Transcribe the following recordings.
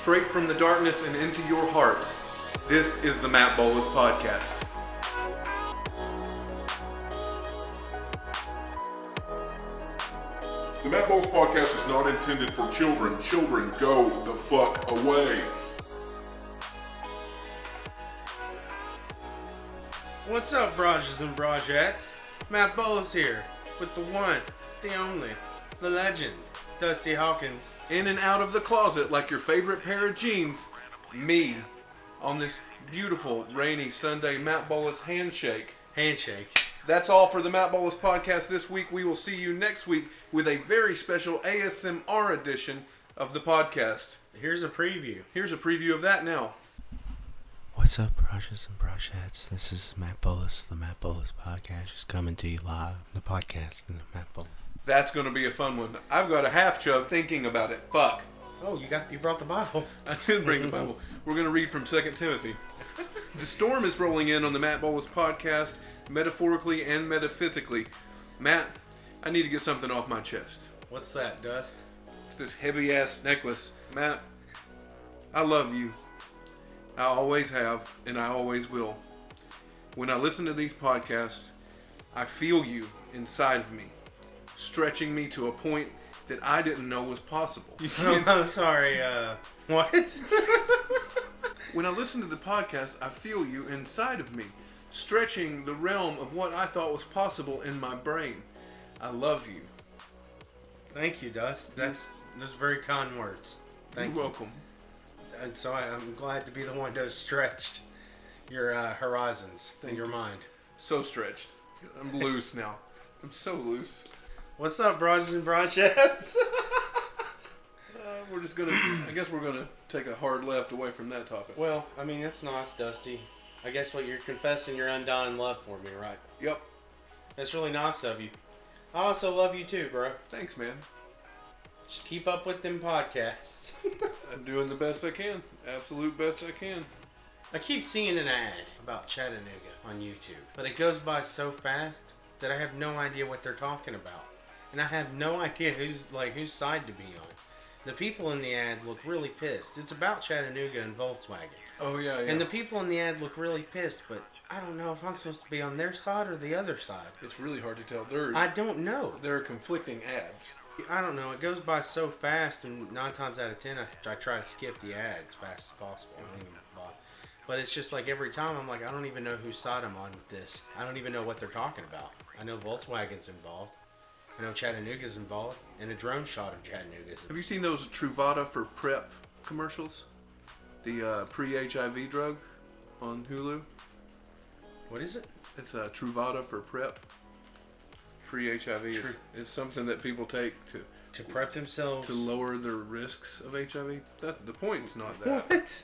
straight from the darkness and into your hearts. This is the Matt Bolus Podcast. The Matt Bolus Podcast is not intended for children. Children, go the fuck away. What's up, Brages and Bragettes? Matt Bolus here with the one, the only, the legend, Dusty Hawkins. In and out of the closet like your favorite pair of jeans, me, on this beautiful, rainy Sunday Matt Bolus handshake. That's all for the Matt Bolus Podcast this week. We will see you next week with a very special ASMR edition of the podcast. Here's a preview. Here's a preview of that now. What's up, Brages and Bragettes? This is Matt Bolus, the Matt Bolus Podcast, just coming to you live. The podcast and the Matt Bolus. That's going to be a fun one. I've got a half chub thinking about it. Fuck. Oh, you brought the Bible. I did bring the Bible. We're going to read from 2 Timothy. The storm is rolling in on the Matt Bolus Podcast, metaphorically and metaphysically. Matt, I need to get something off my chest. What's that, Dust? It's this heavy-ass necklace. Matt, I love you. I always have, and I always will. When I listen to these podcasts, I feel you inside of me, stretching me to a point that I didn't know was possible. I'm sorry, what? When I listen to the podcast, I feel you inside of me, stretching the realm of what I thought was possible in my brain. I love you. Thank you, Dust. Those are very kind words. Thank you. You're welcome. And so I'm glad to be the one that stretched your horizons in your mind. So stretched. I'm loose now. I'm so loose. What's up, Brages and Bragettes? We're just gonna. I guess we're gonna take a hard left away from that topic. Well, I mean, that's nice, Dusty. I guess what you're confessing your undying love for me, right? Yep. That's really nice of you. I also love you too, bro. Thanks, man. Just keep up with them podcasts. I'm doing the best I can. Absolute best I can. I keep seeing an ad about Chattanooga on YouTube, but it goes by so fast that I have no idea what they're talking about. And I have no idea whose side to be on. The people in the ad look really pissed. It's about Chattanooga and Volkswagen. Oh, yeah. And the people in the ad look really pissed, but I don't know if I'm supposed to be on their side or the other side. It's really hard to tell. I don't know. There are conflicting ads. I don't know. It goes by so fast, and 9 times out of 10, I try to skip the ad as fast as possible. But it's just like every time I'm like, I don't even know whose side I'm on with this. I don't even know what they're talking about. I know Volkswagen's involved. I know Chattanooga's involved, and a drone shot of Chattanooga's. Have you seen those Truvada for PrEP commercials? The pre-HIV drug on Hulu? What is it? It's Truvada for PrEP. Pre-HIV. It's something that people take to prep themselves. To lower their risks of HIV. The point's not that. What?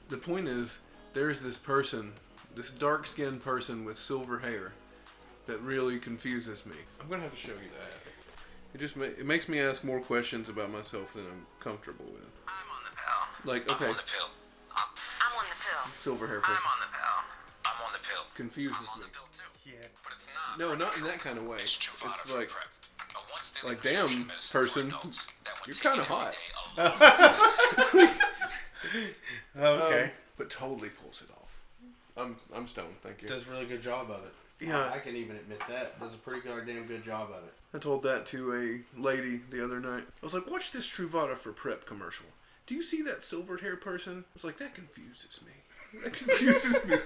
The point is, there's this person, this dark-skinned person with silver hair that really confuses me. I'm going to have to show you that. It makes me ask more questions about myself than I'm comfortable with. I'm on the pill. Like, okay. I'm on the pill. I'm on the pill. Silver hair person. I'm on the pill. I'm on the pill. Confuses I'm on me. the pill too. Yeah. But it's not. No, not in that kind of way. It's Truvada It's for like, PrEP. A once-daily damn, prescription medicine person, for adults that when you're taken kind of every hot. day Okay. But totally pulls it off. I'm stoned, thank you. Does a really good job of it. Yeah. I can even admit that. Does a pretty goddamn good job of it. I told that to a lady the other night. I was like, watch this Truvada for PrEP commercial. Do you see that silvered hair person? I was like, that confuses me. That confuses me.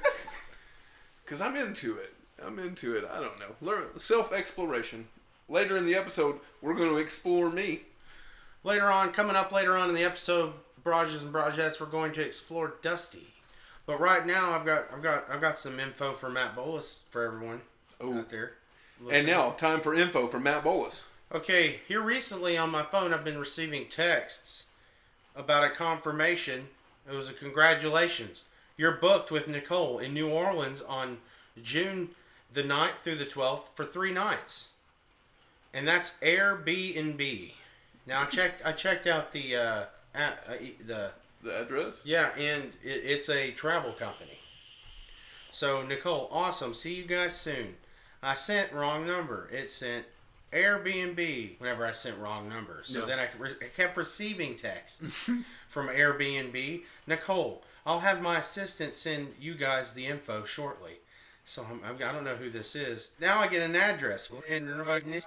Because I'm into it. I don't know. Learn self-exploration. Later in the episode, we're going to explore me. Coming up later on in the episode, Brages and Bragettes, we're going to explore Dusty. But right now, I've got some info for Matt Bolus for everyone out there. And now, time for info from Matt Bolus. Okay, here recently on my phone, I've been receiving texts about a confirmation. It was a congratulations. You're booked with Nicole in New Orleans on June the 9th through the 12th for 3 nights. And that's Airbnb. Now, I checked out the address? Yeah, and it's a travel company. So, Nicole, awesome. See you guys soon. I sent wrong number. It sent Airbnb whenever I sent wrong numbers. So No. then I kept receiving texts from Airbnb. Nicole, I'll have my assistant send you guys the info shortly. So I don't know who this is. Now I get an address in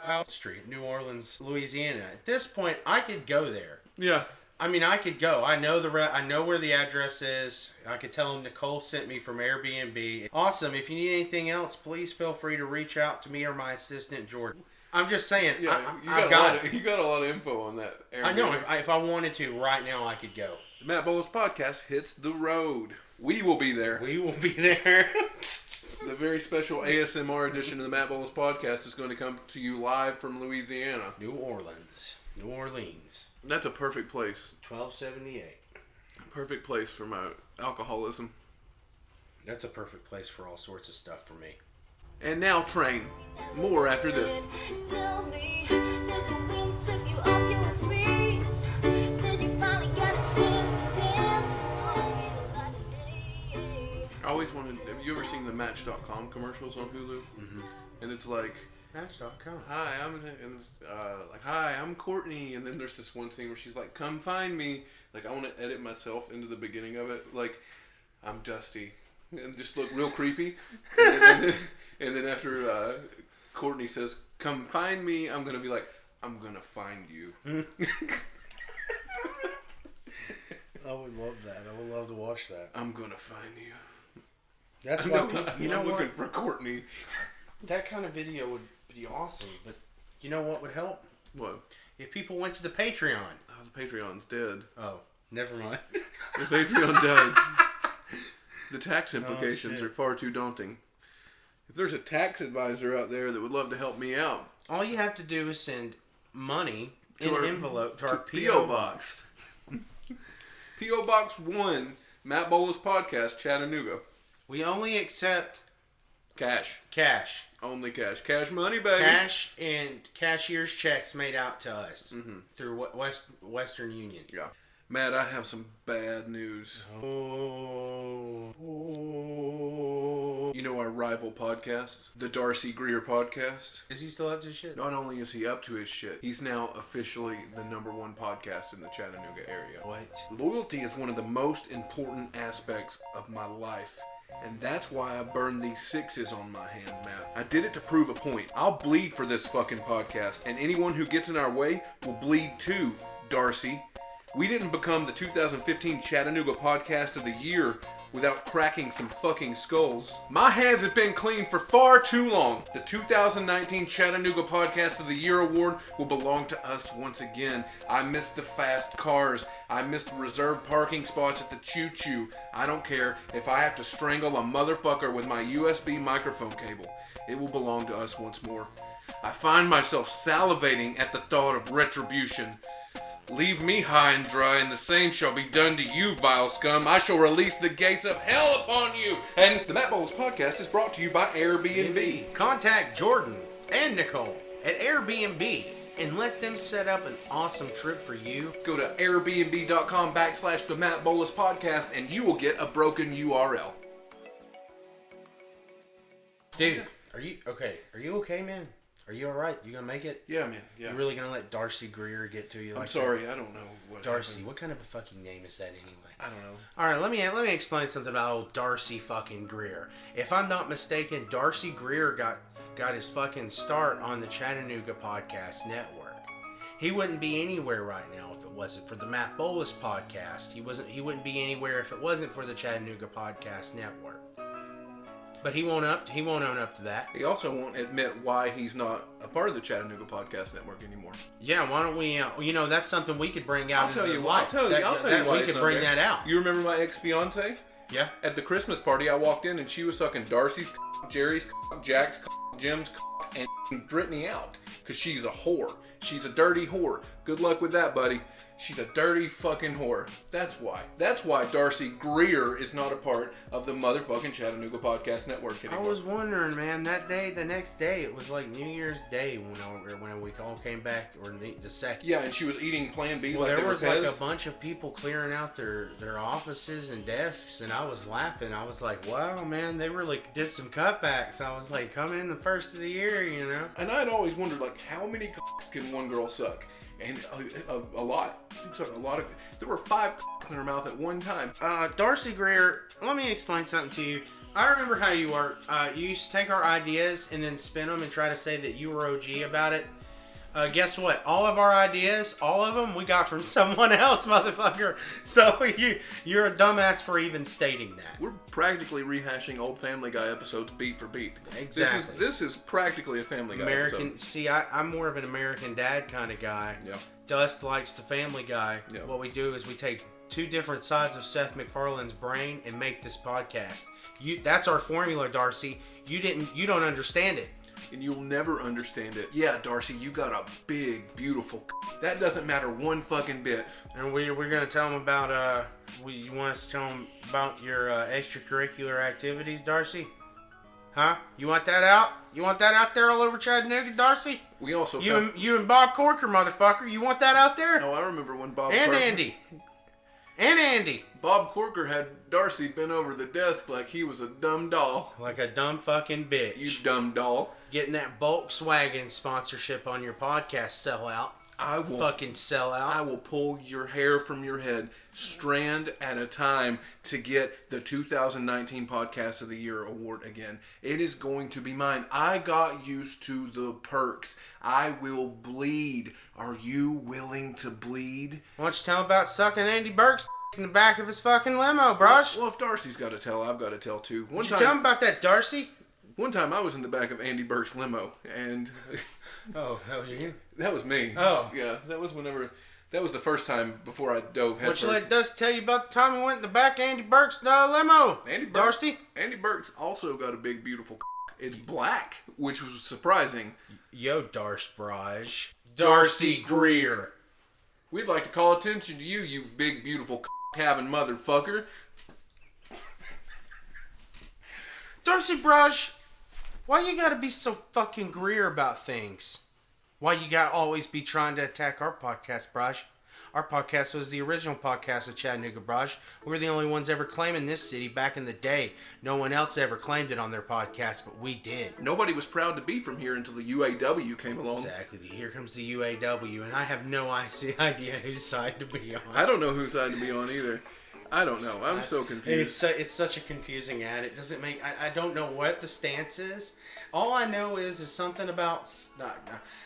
South Street, New Orleans, Louisiana. At this point, I could go there. Yeah. I mean, I could go. I know I know where the address is. I could tell them Nicole sent me from Airbnb. Awesome. If you need anything else, please feel free to reach out to me or my assistant Jordan. I'm just saying. Yeah, I've got it. you got a lot of info on that. I know. If I wanted to, right now I could go. The Matt Bolus Podcast hits the road. We will be there. We will be there. The very special ASMR edition of the Matt Bolus Podcast is going to come to you live from Louisiana. New Orleans. That's a perfect place. 1278. Perfect place for my alcoholism. That's a perfect place for all sorts of stuff for me. And now, Train. More after this. Tell me, did the wind sweep you off your feet? Did you finally get a chance to dance along in the light of day? I always wanted. Have you ever seen the Match.com commercials on Hulu? Mm-hmm. And it's like, Match.com. hi, I'm Courtney, and then there's this one scene where she's like, come find me. Like, I want to edit myself into the beginning of it. Like, I'm Dusty, and just look real creepy. And then after Courtney says, come find me, I'm gonna be like, I'm gonna find you. I would love that. I would love to watch that. I'm gonna find you. That's I'm why not- people, you I'm know looking what? for Courtney. That kind of video would be awesome, but you know what would help? What? If people went to the Patreon. Oh, the Patreon's dead. Oh, never mind. The Patreon died. The tax implications shit. are far too daunting. If there's a tax advisor out there that would love to help me out, All you have to do is send money in our- an envelope to our to P.O. box. P.O. Box 1, Matt Bolus Podcast, Chattanooga. We only accept Cash. cash. Only cash. Cash money, baby. Cash and cashier's checks made out to us through Western Union. Yeah. Matt, I have some bad news. Oh. You know our rival podcast, the Darcy Greer Podcast? Is he still up to shit? Not only is he up to his shit, he's now officially the #1 podcast in the Chattanooga area. What? Loyalty is one of the most important aspects of my life. And that's why I burned these 6s on my hand, Matt. I did it to prove a point. I'll bleed for this fucking podcast, and anyone who gets in our way will bleed too, Darcy. We didn't become the 2015 Chattanooga Podcast of the Year without cracking some fucking skulls. My hands have been clean for far too long. The 2019 Chattanooga Podcast of the Year award will belong to us once again. I missed the fast cars. I missed reserved parking spots at the Choo Choo. I don't care if I have to strangle a motherfucker with my USB microphone cable. It will belong to us once more. I find myself salivating at the thought of retribution. Leave me high and dry, and the same shall be done to you, vile scum. I shall release the gates of hell upon you. And the Matt Bolus Podcast is brought to you by Airbnb. Contact Jordan and Nicole at Airbnb and let them set up an awesome trip for you. Go to airbnb.com/the Matt Bolus Podcast, and you will get a broken URL. Dude, are you okay? Are you okay, man? Are you alright? You gonna make it? Yeah, man. Yeah. You really gonna let Darcy Greer get to you like I'm sorry. I don't know what Darcy, happened. what kind of a fucking name is that anyway? I don't know. Alright, let me explain something about old Darcy fucking Greer. If I'm not mistaken, Darcy Greer got his fucking start on the Chattanooga Podcast Network. He wouldn't be anywhere right now if it wasn't for the Matt Bolus Podcast. He wouldn't be anywhere if it wasn't for the Chattanooga Podcast Network. But he won't own up to that. He also won't admit why he's not a part of the Chattanooga Podcast Network anymore. Yeah, why don't we? That's something we could bring out. I'll tell you why. why. I'll tell you why we he's could not bring there. that out. You remember my ex-fiance? Yeah. At the Christmas party, I walked in and she was sucking Darcy's, Jerry's, Jack's, Jim's, and Brittany out because she's a whore. She's a dirty whore. Good luck with that, buddy. She's a dirty fucking whore. That's why. That's why Darcy Greer is not a part of the motherfucking Chattanooga Podcast Network anymore. I was wondering, man, that day, the next day, it was like New Year's Day when we all came back, or the second. Yeah, and she was eating Plan B Well, like there they was were like Pez. a bunch of people clearing out their offices and desks, and I was laughing. I was like, wow, man, they really did some cutbacks. I was like, coming in the first of the year, you know? And I'd always wondered, like, how many cocks can one girl suck? And a lot. A lot of. There were 5 cocks in her mouth at one time. Darcy Greer, let me explain something to you. I remember how you work. You used to take our ideas and then spin them and try to say that you were OG about it. Guess what? All of our ideas, all of them, we got from someone else, motherfucker. So you're a dumbass for even stating that. We're practically rehashing old Family Guy episodes beat for beat. Exactly. This is practically a Family Guy episode. See, I'm more of an American Dad kind of guy. Yeah. Dust likes the Family Guy. Yeah. What we do is we take 2 different sides of Seth MacFarlane's brain and make this podcast. That's our formula, Darcy. You don't understand it. And you'll never understand it. Yeah, Darcy, you got a big, beautiful that doesn't matter one fucking bit. And we're going to tell them about, you want us to tell them about your extracurricular activities, Darcy? Huh? You want that out? You want that out there all over Chattanooga, Darcy? We also You and Bob Corker, motherfucker. You want that out there? Oh, I remember when Bob And Corker, Andy. And Andy. Bob Corker had Darcy bent over the desk like he was a dumb doll. Like a dumb fucking bitch. You dumb doll. Getting that Volkswagen sponsorship on your podcast sellout. I will Fucking sellout. I will pull your hair from your head, strand at a time, to get the 2019 Podcast of the Year award again. It is going to be mine. I got used to the perks. I will bleed. Are you willing to bleed? Why don't you tell him about sucking Andy Burke's in the back of his fucking limo, brush? Well, if Darcy's got to tell, I've got to tell too. Why don't you tell him about that, Darcy? One time I was in the back of Andy Burke's limo, and Oh, hell you? that was me. Oh. Yeah, that was the first time before I dove headfirst. What you let Dust tell you about the time we went in the back of Andy Burke's limo? Darcy? Andy Burke's also got a big, beautiful It's black, which was surprising. Yo, Darce Darcy Greer. We'd like to call attention to you, you big, beautiful having motherfucker. Darcy Brush, why you gotta be so fucking Greer about things? Why you gotta always be trying to attack our podcast, Brush? Our podcast was the original podcast of Chattanooga, Brush. We're the only ones ever claiming this city back in the day. No one else ever claimed it on their podcast, but we did. Nobody was proud to be from here until the UAW came along. Exactly. Here comes the UAW, and I have no idea whose side to be on. I don't know whose side to be on either. I don't know. I'm so confused. It's such a confusing ad. It doesn't make... I don't know what the stance is. All I know is something about...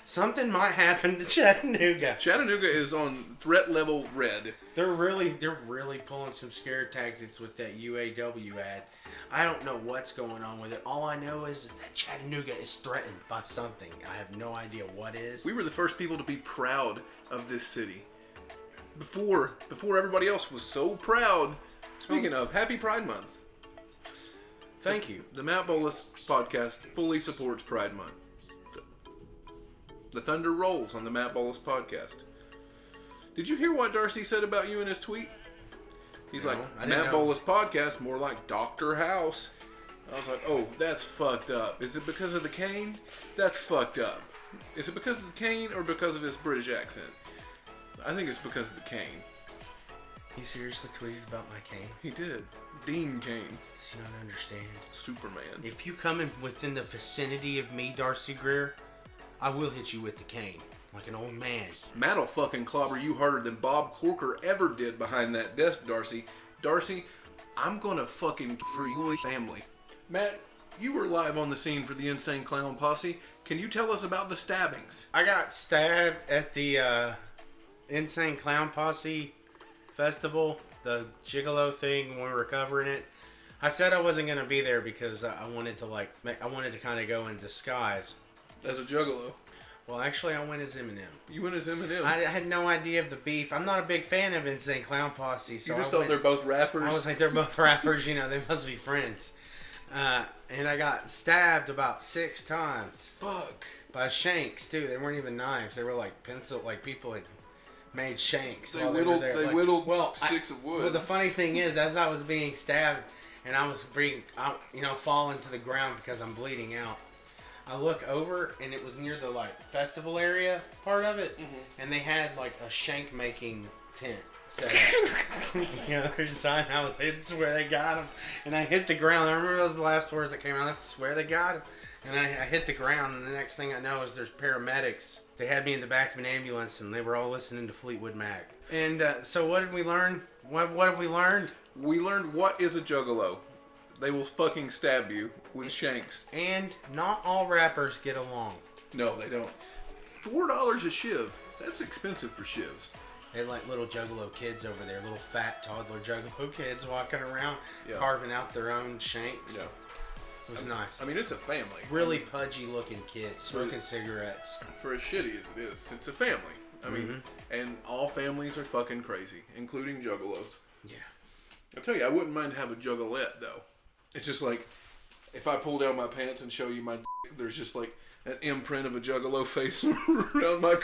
something might happen to Chattanooga. Chattanooga is on threat level red. They're really pulling some scare tactics with that UAW ad. I don't know what's going on with it. All I know is that Chattanooga is threatened by something. I have no idea what is. We were the first people to be proud of this city. Before everybody else was so proud. Speaking of, happy Pride Month. Thank you. The Matt Bolus Podcast fully supports Pride Month. The thunder rolls on the Matt Bolus Podcast. Did you hear what Darcy said about you in his tweet? He's like, Matt Bolus Podcast, more like Dr. House. I was like, oh, that's fucked up. Is it because of the cane? That's fucked up. Is it because of the cane or because of his British accent? I think it's because of the cane. He seriously tweeted about my cane? He did. Dean Kane. Does he not understand? Superman. If you come in within the vicinity of me, Darcy Greer, I will hit you with the cane. Like an old man. Matt'll fucking clobber you harder than Bob Corker ever did behind that desk, Darcy. Darcy, I'm gonna fucking free your family. Matt, you were live on the scene for the Insane Clown Posse. Can you tell us about the stabbings? I got stabbed at the Insane Clown Posse festival, the Gigolo thing when we were covering it. I said I wasn't gonna be there because I wanted to kind of go in disguise. As a juggalo. Well, actually, I went as Eminem. You went as Eminem. I had no idea of the beef. I'm not a big fan of Insane Clown Posse. So you just thought they're both rappers? I was like, they're both rappers. You know, they must be friends. And I got stabbed about 6 times. Fuck. By shanks, too. They weren't even knives. They were like pencil, like people had made shanks. They while whittled, were there. they Like, whittled well, sticks of wood. Well, the funny thing is, as I was being stabbed and I was falling to the ground because I'm bleeding out, I look over and it was near the like festival area part of it, and they had like a shank making tent set up. Other side, I was hitting where they got him, and I hit the ground. I remember those last words that came out. That's where they got him, and I hit the ground. And the next thing I know is there's paramedics. They had me in the back of an ambulance, and they were all listening to Fleetwood Mac. And so what did we learn? What have we learned? We learned what is a juggalo. They will fucking stab you with shanks. And not all rappers get along. No, they don't. $4 a shiv. That's expensive for shivs. They like little juggalo kids over there, little fat toddler juggalo kids walking around, Yeah. carving out their own shanks. Yeah. It was nice. I mean, it's a family. Really pudgy looking kids smoking cigarettes. For as shitty as it is, it's a family. I mean, and all families are fucking crazy, including juggalos. Yeah. I'll tell you, I wouldn't mind to have a juggalette, though. It's just like, if I pull down my pants and show you my dick, there's just like an imprint of a juggalo face around my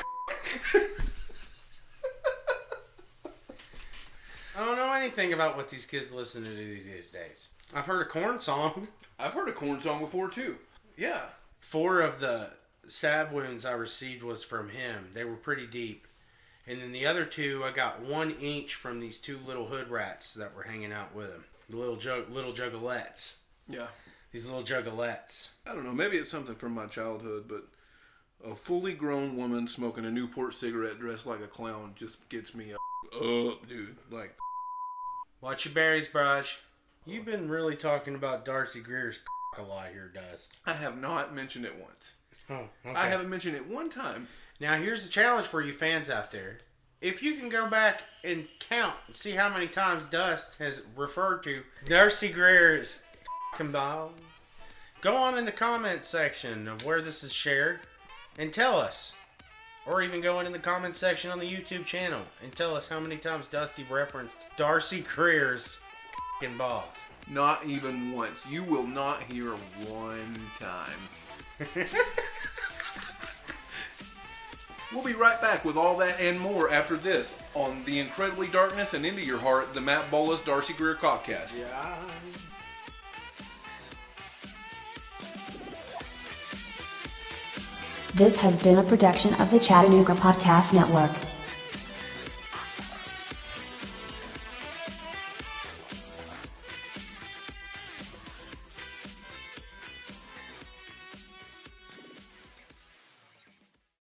I don't know anything about what these kids listen to these days. I've heard a Korn song. I've heard a Korn song before, too. Yeah. 4 of the stab wounds I received was from him. They were pretty deep. And then the other 2, I got 1 each from these 2 little hood rats that were hanging out with him. The little juggalettes. Yeah. These little juggalettes. I don't know. Maybe it's something from my childhood, but a fully grown woman smoking a Newport cigarette dressed like a clown just gets me up, dude. Like, Watch your berries, Brush. You've been really talking about Darcy Greer's a lot here, Dust. I have not mentioned it once. Oh, okay. I haven't mentioned it one time. Now, here's the challenge for you fans out there. If you can go back and count and see how many times Dust has referred to Darcy Greer's ball, go on in the comments section of where this is shared and tell us. Or even go in the comments section on the YouTube channel and tell us how many times Dusty referenced Darcy Greer's balls. Not even once. You will not hear one time. We'll be right back with all that and more after this on The Incredibly Darkness and Into Your Heart, the Matt Bolus Darcy Greer Podcast. Yeah. This has been a production of the Chattanooga Podcast Network.